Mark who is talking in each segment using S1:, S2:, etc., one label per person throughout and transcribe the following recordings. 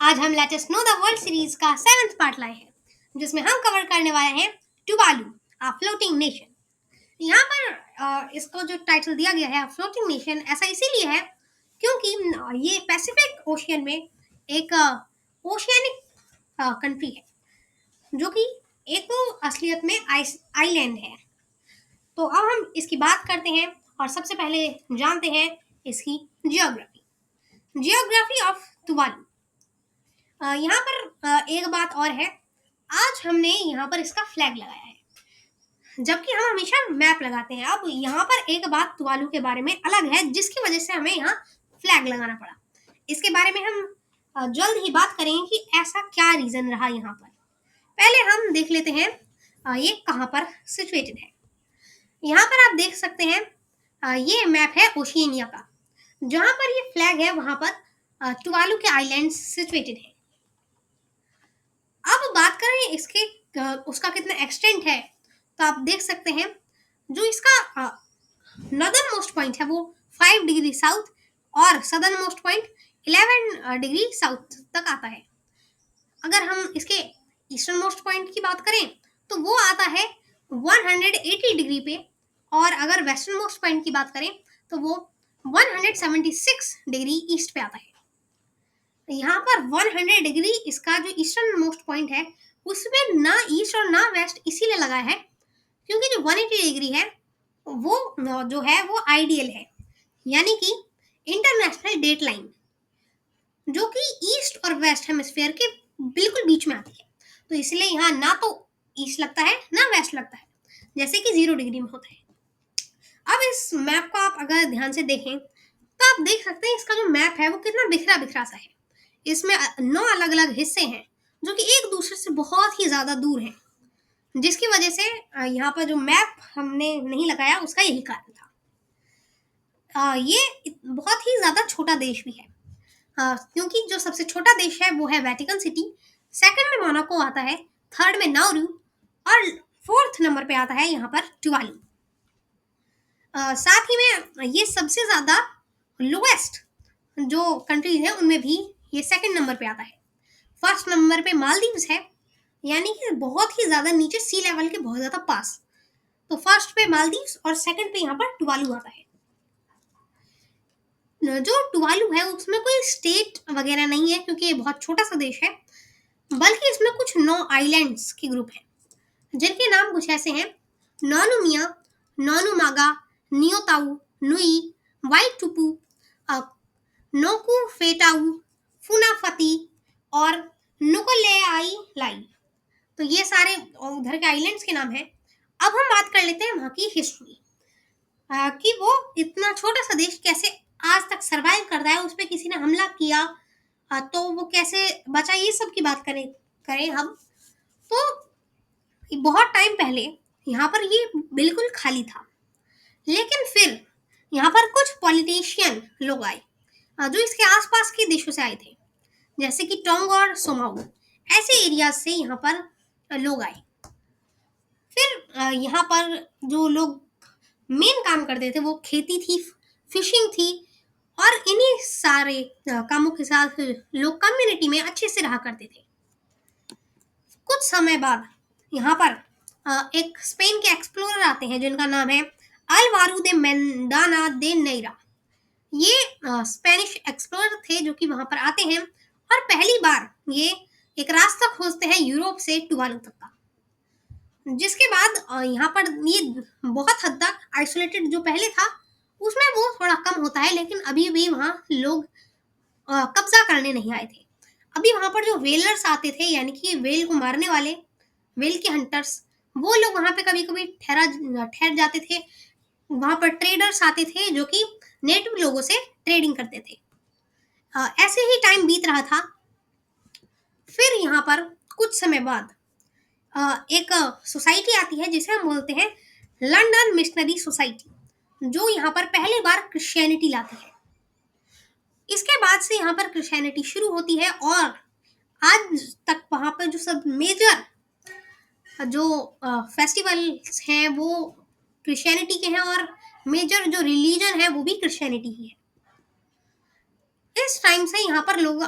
S1: आज हम latest know the world series का 7th पार्ट लाए हैं, जिसमें हम कवर करने वाले हैं टुवालू, अ फ्लोटिंग नेशन। यहाँ पर इसको जो टाइटल दिया गया है फ्लोटिंग नेशन, ऐसा इसीलिए है क्योंकि ये पैसिफिक ओशियन में एक ओशियनिक कंट्री है, जो कि एक तो असलियत में आइलैंड है। तो अब हम इसकी बात करते हैं और सबसे पहले जानते हैं इसकी जियोग्राफी ऑफ टुवालू। यहाँ पर एक बात और है, आज हमने यहाँ पर इसका फ्लैग लगाया है, जबकि हम हमेशा मैप लगाते हैं। अब यहाँ पर एक बात तुवालू के बारे में अलग है, जिसकी वजह से हमें यहाँ फ्लैग लगाना पड़ा। इसके बारे में हम जल्द ही बात करेंगे कि ऐसा क्या रीजन रहा यहाँ पर। पहले हम देख लेते हैं ये कहाँ पर सिचुएटेड है। यहाँ पर आप देख सकते हैं ये मैप है ओशिनिया का। जहाँ पर ये फ्लैग है वहां पर टुवालू के आइलैंड्स सिचुएटेड है। अब बात करें इसके उसका कितना एक्सटेंट है, तो आप देख सकते हैं जो इसका नॉर्दर्न मोस्ट पॉइंट है वो 5 डिग्री साउथ और southern most point 11 degree south तक आता है। अगर हम इसके ईस्टर्न मोस्ट पॉइंट की बात करें तो वो आता है 180 डिग्री पे, और अगर वेस्टर्न मोस्ट पॉइंट की बात करें तो वो 176 डिग्री ईस्ट पे आता है। यहाँ पर 100 डिग्री इसका जो ईस्टर्न मोस्ट पॉइंट है उसमें ना ईस्ट और ना वेस्ट इसीलिए लगा है क्योंकि जो 180 डिग्री है वो जो है वो आइडियल है, यानी कि इंटरनेशनल डेट लाइन, जो कि ईस्ट और वेस्ट हेमिस्फीयर के बिल्कुल बीच में आती है। तो इसलिए यहाँ ना तो ईस्ट लगता है ना वेस्ट लगता है, जैसे कि 0 डिग्री में होता है। अब इस मैप को आप अगर ध्यान से देखें तो आप देख सकते हैं इसका जो मैप है वो कितना बिखरा बिखरा सा है। इसमें 9 अलग अलग हिस्से हैं जो कि एक दूसरे से बहुत ही ज्यादा दूर हैं, जिसकी वजह से यहाँ पर जो मैप हमने नहीं लगाया उसका यही कारण था। ये बहुत ही ज्यादा छोटा देश भी है, क्योंकि जो सबसे छोटा देश है वो है वेटिकन सिटी, सेकंड में मोनाको आता है, थर्ड में नाउरू और फोर्थ नंबर पे आता है यहाँ पर टुवालू। साथ ही में ये सबसे ज्यादा लोएस्ट जो कंट्रीज है उनमें भी ये सेकंड नंबर पे आता है। फर्स्ट नंबर पे मालदीव्स है, यानी कि बहुत ही ज्यादा नीचे सी लेवल के बहुत ज्यादा पास। तो फर्स्ट पे मालदीव्स और सेकंड पे यहाँ पर टुवालू आता है। जो टुवालू है उसमें कोई स्टेट वगैरह नहीं है क्योंकि ये बहुत छोटा सा देश है, बल्कि इसमें कुछ 9 आइलैंड्स के ग्रुप हैं, जिनके नाम कुछ ऐसे हैं: नोनुमिया, नोनुमागा, नियोताऊ, नुई, वाइटुपू, नोकू फेटाऊ, फुनाफती और नुकोलेआई लाई। तो ये सारे उधर के आइलैंड्स के नाम हैं। अब हम बात कर लेते हैं वहाँ की हिस्ट्री, कि वो इतना छोटा सा देश कैसे आज तक सरवाइव करता है, उस पर किसी ने हमला किया तो वो कैसे बचा, ये सब की बात करें हम तो बहुत टाइम पहले यहाँ पर ये बिल्कुल खाली था। लेकिन फिर यहाँ पर कुछ पॉलिटिशियन लोग आए जो इसके आसपास के देशों से आए थे, जैसे कि टोंग और सोमाऊ, ऐसे एरियाज से यहाँ पर लोग आए। फिर यहाँ पर जो लोग मेन काम करते थे वो खेती थी, फिशिंग थी, और इन्हीं सारे कामों के साथ लोग कम्युनिटी में अच्छे से रहा करते थे। कुछ समय बाद यहाँ पर एक स्पेन के एक्सप्लोरर आते हैं जिनका नाम है अलवारो दे मेंडाना दे नेरा। ये स्पेनिश एक्सप्लोरर थे जो कि वहां पर आते हैं और पहली बार ये एक रास्ता खोजते हैं यूरोप से टुवालू तक का, जिसके बाद यहाँ पर ये बहुत हद तक आइसोलेटेड जो पहले था उसमें वो थोड़ा कम होता है, लेकिन अभी भी वहाँ लोग कब्जा करने नहीं आए थे। अभी वहाँ पर जो वेलर्स आते थे, यानी कि वेल को मारने वाले, वेल के हंटर्स, वो लोग वहाँ पे कभी कभी ठहर जाते थे। वहाँ पर ट्रेडर्स आते थे जो कि नेटिव लोगों से ट्रेडिंग करते थे। ऐसे ही टाइम बीत रहा था। फिर यहाँ पर कुछ समय बाद एक सोसाइटी आती है जिसे हम बोलते हैं लंदन मिशनरी सोसाइटी, जो यहाँ पर पहली बार क्रिश्चियनिटी लाती है। इसके बाद से यहाँ पर क्रिश्चियनिटी शुरू होती है और आज तक वहाँ पर जो सब मेजर जो फेस्टिवल्स हैं वो क्रिश्चियनिटी के हैं और मेजर जो रिलीजन है वो भी क्रिश्चियनिटी ही है। इस टाइम से यहाँ पर लोग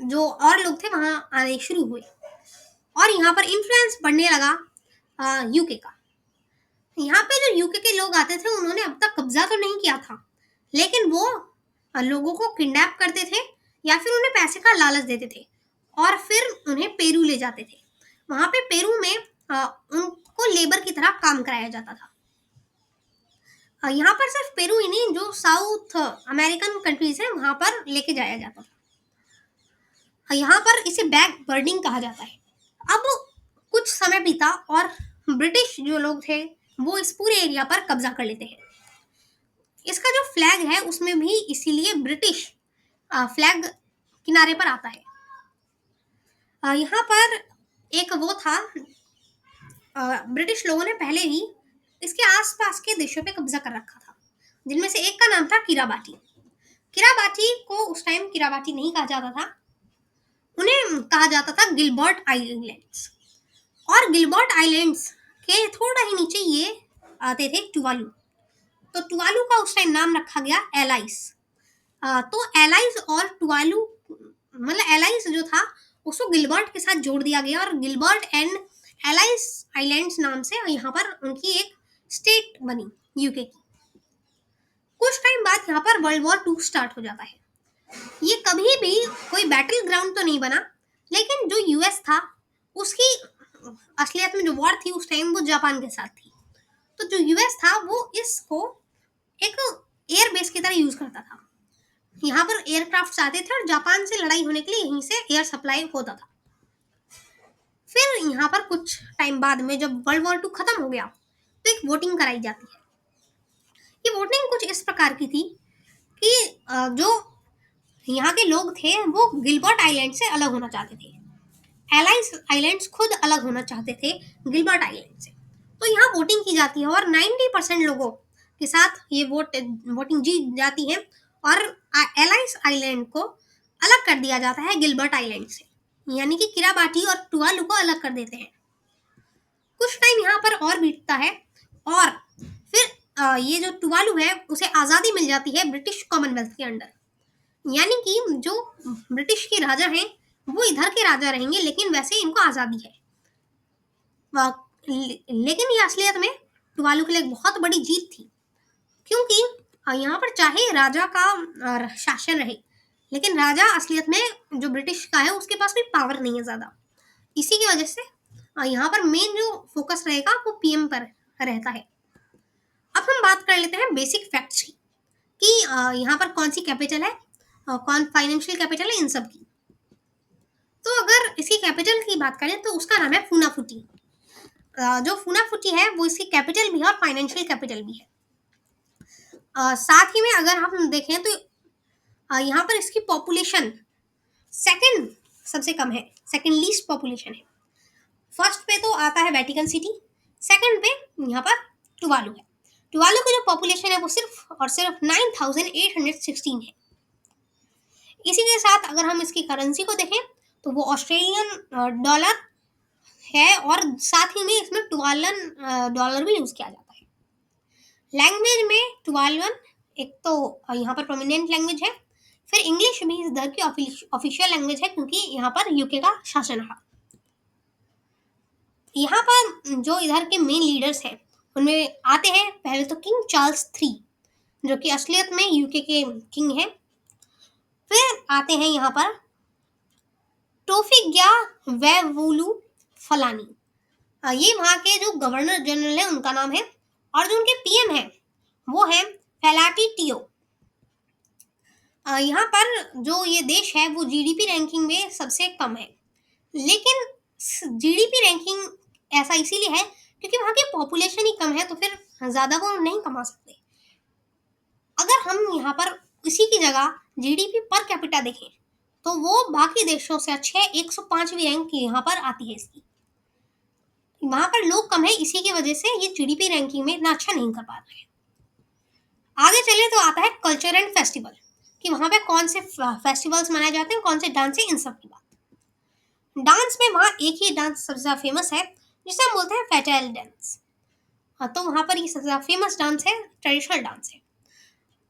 S1: जो और लोग थे वहाँ आने शुरू हुए और यहाँ पर इन्फ्लुएंस बढ़ने लगा यूके का। यहाँ पे जो यूके के लोग आते थे उन्होंने अब तक कब्जा तो नहीं किया था, लेकिन वो लोगों को किडनैप करते थे या फिर उन्हें पैसे का लालच देते थे और फिर उन्हें पेरू ले जाते थे। वहां पे पेरू में उनको लेबर की तरह काम कराया जाता था। यहाँ पर सिर्फ पेरू ही नहीं, जो साउथ अमेरिकन कंट्रीज हैं वहां पर लेके जाया जाता था। यहाँ पर इसे बैक बर्निंग कहा जाता है। अब कुछ समय बीता और ब्रिटिश जो लोग थे वो इस पूरे एरिया पर कब्जा कर लेते हैं। इसका जो फ्लैग है उसमें भी इसीलिए ब्रिटिश फ्लैग किनारे पर आता है। यहाँ पर एक वो था, ब्रिटिश लोगों ने पहले ही इसके आसपास के देशों पे कब्जा कर रखा था, जिनमें से एक का नाम था किराबाटी। किराबाटी को उस टाइम किराबाटी नहीं कहा जाता था, उन्हें कहा जाता था गिलबर्ट आइलैंड्स। और गिलबर्ट आइलैंड्स के थोड़ा ही नीचे ये आते थे टुवालू। तो टुवालू का उस टाइम नाम रखा गया एलाइस। तो एलाइस और टुवालू, मतलब एलाइस जो था उसको गिलबर्ट के साथ जोड़ दिया गया और गिलबर्ट एंड एलाइस आइलैंड्स नाम से यहाँ पर उनकी एक स्टेट बनी यूके की। कुछ टाइम बाद यहाँ पर वर्ल्ड वॉर 2 स्टार्ट हो जाता है। ये कभी भी कोई बैटल ग्राउंड तो नहीं बना, लेकिन जो यूएस था उसकी असलियत में जो वॉर थी उस टाइम वो जापान के साथ थी। तो जो यूएस था वो इसको एक एयर बेस की तरह यूज करता था। यहाँ पर एयरक्राफ्ट आते थे और जापान से लड़ाई होने के लिए यहीं से एयर सप्लाई होता था। फिर यहाँ पर कुछ टाइम बाद में जब वर्ल्ड वॉर 2 खत्म हो गया तो एक वोटिंग कराई जाती है। ये वोटिंग कुछ इस प्रकार की थी कि जो यहाँ के लोग थे वो गिलबर्ट आइलैंड से अलग होना चाहते थे। एलाइस आइलैंड्स खुद अलग होना चाहते थे गिलबर्ट आइलैंड से। तो यहाँ वोटिंग की जाती है और 90% लोगों के साथ ये वोटिंग जीत जाती है और एलाइस आइलैंड को अलग कर दिया जाता है गिलबर्ट आइलैंड से, यानी कि किराबाटी और टुवालू को अलग कर देते हैं। कुछ टाइम यहाँ पर और बीतता है और फिर ये जो टुवालू है उसे आज़ादी मिल जाती है ब्रिटिश कॉमनवेल्थ के अंडर, यानी कि जो ब्रिटिश के राजा हैं वो इधर के राजा रहेंगे, लेकिन वैसे इनको आज़ादी है। लेकिन ये असलियत में टुवालू के लिए एक बहुत बड़ी जीत थी, क्योंकि यहाँ पर चाहे राजा का शासन रहे, लेकिन राजा असलियत में जो ब्रिटिश का है उसके पास भी पावर नहीं है ज़्यादा। इसी की वजह से यहाँ पर मेन जो फोकस रहेगा वो पीएम पर रहता है। अब हम बात कर लेते हैं बेसिक फैक्ट्स की कि यहाँ पर कौन सी कैपिटल है, कौन फाइनेंशियल कैपिटल है, इन सब की। तो अगर इसकी कैपिटल की बात करें तो उसका नाम है फूनाफुटी। जो फूनाफुटी है वो इसकी कैपिटल भी है और फाइनेंशियल कैपिटल भी है। साथ ही में अगर हम देखें तो यहाँ पर इसकी पॉपुलेशन सेकंड सबसे कम है, सेकंड लीस्ट पॉपुलेशन है। फर्स्ट पे तो आता है वेटिकन सिटी, सेकंड पे यहाँ पर टुवालू है। टुवालू की जो पॉपुलेशन है वो सिर्फ और सिर्फ 9816 है। इसी के साथ अगर हम इसकी करेंसी को देखें तो वो ऑस्ट्रेलियन डॉलर है और साथ ही में इसमें टुवालन डॉलर भी यूज किया जाता है। लैंग्वेज में टुवालन एक तो यहाँ पर प्रोमिनेंट लैंग्वेज है, फिर इंग्लिश भी इधर की ऑफिशियल लैंग्वेज है क्योंकि यहाँ पर यूके का शासन रहा। यहाँ पर जो इधर के मेन लीडर्स हैं उनमें आते हैं पहले तो किंग चार्ल्स 3, जो कि असलियत में यूके के किंग हैं। फिर आते हैं यहाँ पर टोफिग्या वेवुलू फलानी, ये वहाँ के जो गवर्नर जनरल है उनका नाम है, और जो उनके पीएम है वो है फेलाटी टियो। यहाँ पर जो ये देश है वो जीडीपी रैंकिंग में सबसे कम है, लेकिन जीडीपी रैंकिंग ऐसा इसीलिए है क्योंकि वहाँ की पॉपुलेशन ही कम है, तो फिर ज़्यादा वो नहीं कमा सकते। अगर हम यहाँ पर इसी की जगह जीडीपी पर कैपिटा देखें तो वो बाकी देशों से अच्छे 105वीं रैंक यहाँ पर आती है इसकी। वहाँ पर लोग कम है, इसी की वजह से ये जीडीपी रैंकिंग में इतना अच्छा नहीं कर पा रहे हैं। आगे चले तो आता है कल्चर एंड फेस्टिवल, कि वहाँ पे कौन से फेस्टिवल्स मनाए जाते हैं, कौन से डांस है, इन सब की बात। डांस में वहाँ एक ही डांस सबसे ज़्यादा फेमस है जिसे हम बोलते हैं फैटाइल डांस। हाँ, तो वहाँ पर ये सबसे ज़्यादा फेमस डांस है, ट्रेडिशनल डांस है।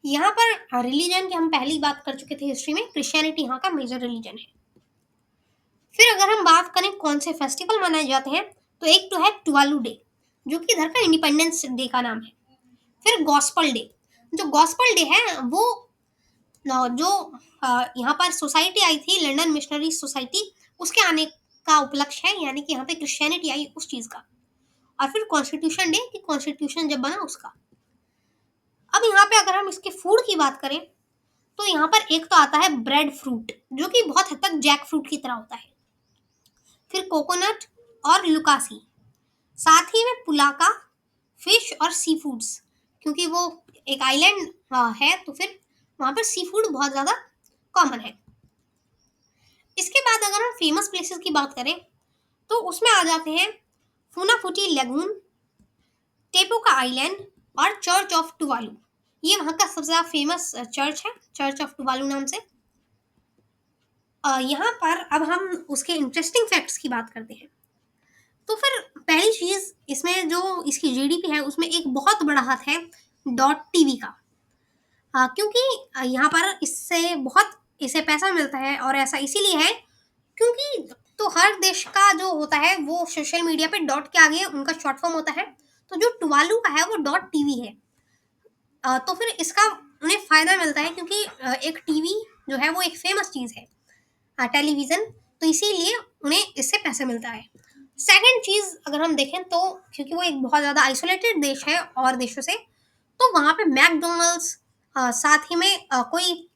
S1: यहाँ पर रिलीजन की हम पहली बात कर चुके थे हिस्ट्री में, क्रिश्चियनिटी यहाँ का मेजर रिलीजन है। फिर अगर हम बात करें कौन से फेस्टिवल मनाए जाते हैं, तो एक तो है टुवालू डे, जो कि इधर का इंडिपेंडेंस डे का नाम है। फिर गॉस्पल डे, जो गॉस्पल डे है वो जो यहाँ पर सोसाइटी आई थी, लंदन मिशनरी सोसाइटी, उसके आने का उपलक्ष्य है, यानी कि यहाँ पे क्रिश्चियनिटी आई उस चीज का। और फिर कॉन्स्टिट्यूशन डे, कि कॉन्स्टिट्यूशन जब बना उसका। अब यहाँ पे अगर हम इसके फूड की बात करें, तो यहाँ पर एक तो आता है ब्रेड फ्रूट, जो कि बहुत हद तक जैक फ्रूट की तरह होता है। फिर कोकोनट और लुकासी, साथ ही में पुलाका, फिश और सी फूड्स, क्योंकि वो एक आइलैंड है तो फिर वहाँ पर सी फूड बहुत ज़्यादा कॉमन है। इसके बाद अगर हम फेमस प्लेसेस की बात करें, तो उसमें आ जाते हैं फूनाफुटी लेगून, टेपुका आइलैंड और चर्च ऑफ टुवालू। ये वहाँ का सबसे ज़्यादा फेमस चर्च है, चर्च ऑफ टुवालू नाम से। यहाँ पर अब हम उसके इंटरेस्टिंग फैक्ट्स की बात करते हैं। तो फिर पहली चीज़ इसमें जो इसकी जीडीपी है उसमें एक बहुत बड़ा हाथ है डॉट टीवी का। क्योंकि यहाँ पर इसे पैसा मिलता है, और ऐसा इसीलिए है क्योंकि तो हर देश का जो होता है वो सोशल मीडिया पे डॉट के आगे उनका शॉर्ट फॉर्म होता है। तो जो टुवालू का है वो डॉट टीवी है। तो फिर इसका उन्हें फायदा मिलता है, क्योंकि एक टीवी जो है वो एक फेमस चीज़ है, टेलीविज़न, तो इसीलिए उन्हें इससे पैसा मिलता है। सेकंड चीज़ अगर हम देखें तो क्योंकि वो एक बहुत ज़्यादा आइसोलेटेड देश है और देशों से, तो वहाँ पे मैकडोनल्ड्स, साथ ही में कोई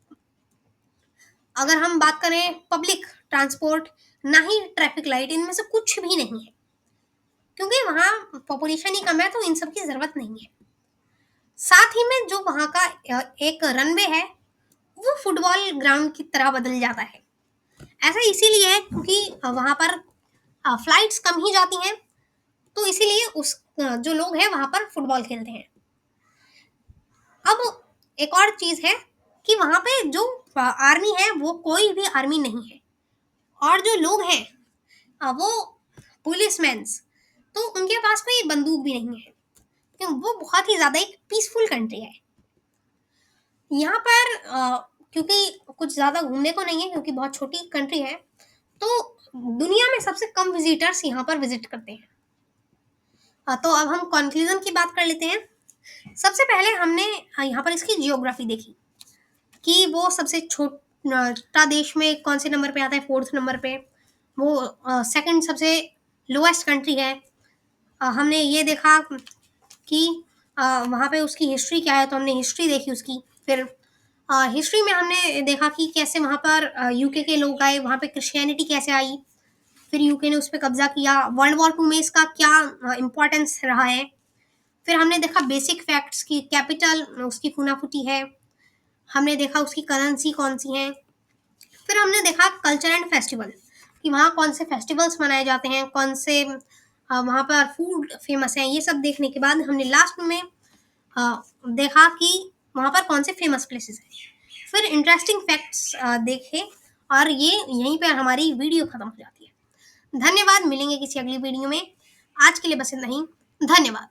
S1: अगर हम बात करें पब्लिक ट्रांसपोर्ट, ना ही ट्रैफिक लाइट, इनमें से कुछ भी नहीं है, क्योंकि वहाँ पॉपुलेशन ही कम है तो इन सब की ज़रूरत नहीं है। साथ ही में जो वहाँ का एक रनवे है वो फुटबॉल ग्राउंड की तरह बदल जाता है। ऐसा इसीलिए है क्योंकि वहाँ पर फ्लाइट्स कम ही जाती हैं, तो इसीलिए जो लोग हैं वहाँ पर फुटबॉल खेलते हैं। अब एक और चीज़ है कि वहाँ पे जो आर्मी है वो कोई भी आर्मी नहीं है, और जो लोग हैं वो पुलिसमैन्स, तो उनके पास कोई बंदूक भी नहीं है, क्योंकि वो बहुत ही ज़्यादा एक पीसफुल कंट्री है। यहाँ पर क्योंकि कुछ ज़्यादा घूमने को नहीं है, क्योंकि बहुत छोटी कंट्री है, तो दुनिया में सबसे कम विजिटर्स यहाँ पर विजिट करते हैं। तो अब हम कंक्लूजन की बात कर लेते हैं। सबसे पहले हमने यहाँ पर इसकी जियोग्राफी देखी कि वो सबसे छोटा देश में कौन से नंबर पे आता है, 4th नंबर पे। वो सेकंड सबसे लोएस्ट कंट्री है। हमने ये देखा कि वहाँ पे उसकी हिस्ट्री क्या है, तो हमने हिस्ट्री देखी उसकी। फिर हिस्ट्री में हमने देखा कि कैसे वहाँ पर यूके के लोग आए, वहाँ पे क्रिश्चियनिटी कैसे आई, फिर यूके ने उस पर कब्जा किया, वर्ल्ड वॉर 2 में इसका क्या इम्पोर्टेंस रहा है। फिर हमने देखा बेसिक फैक्ट्स की, कैपिटल उसकी फूनाफुटी है। हमने देखा उसकी करेंसी कौन सी है। फिर हमने देखा कल्चर एंड फेस्टिवल, कि वहाँ कौन से फेस्टिवल्स मनाए जाते हैं, कौन से वहाँ पर फूड फेमस हैं। ये सब देखने के बाद हमने लास्ट में देखा कि वहाँ पर कौन से फेमस प्लेसेस हैं। फिर इंटरेस्टिंग फैक्ट्स देखे, और ये यहीं पर हमारी वीडियो खत्म हो जाती है। धन्यवाद, मिलेंगे किसी अगली वीडियो में। आज के लिए बस इतना ही। धन्यवाद।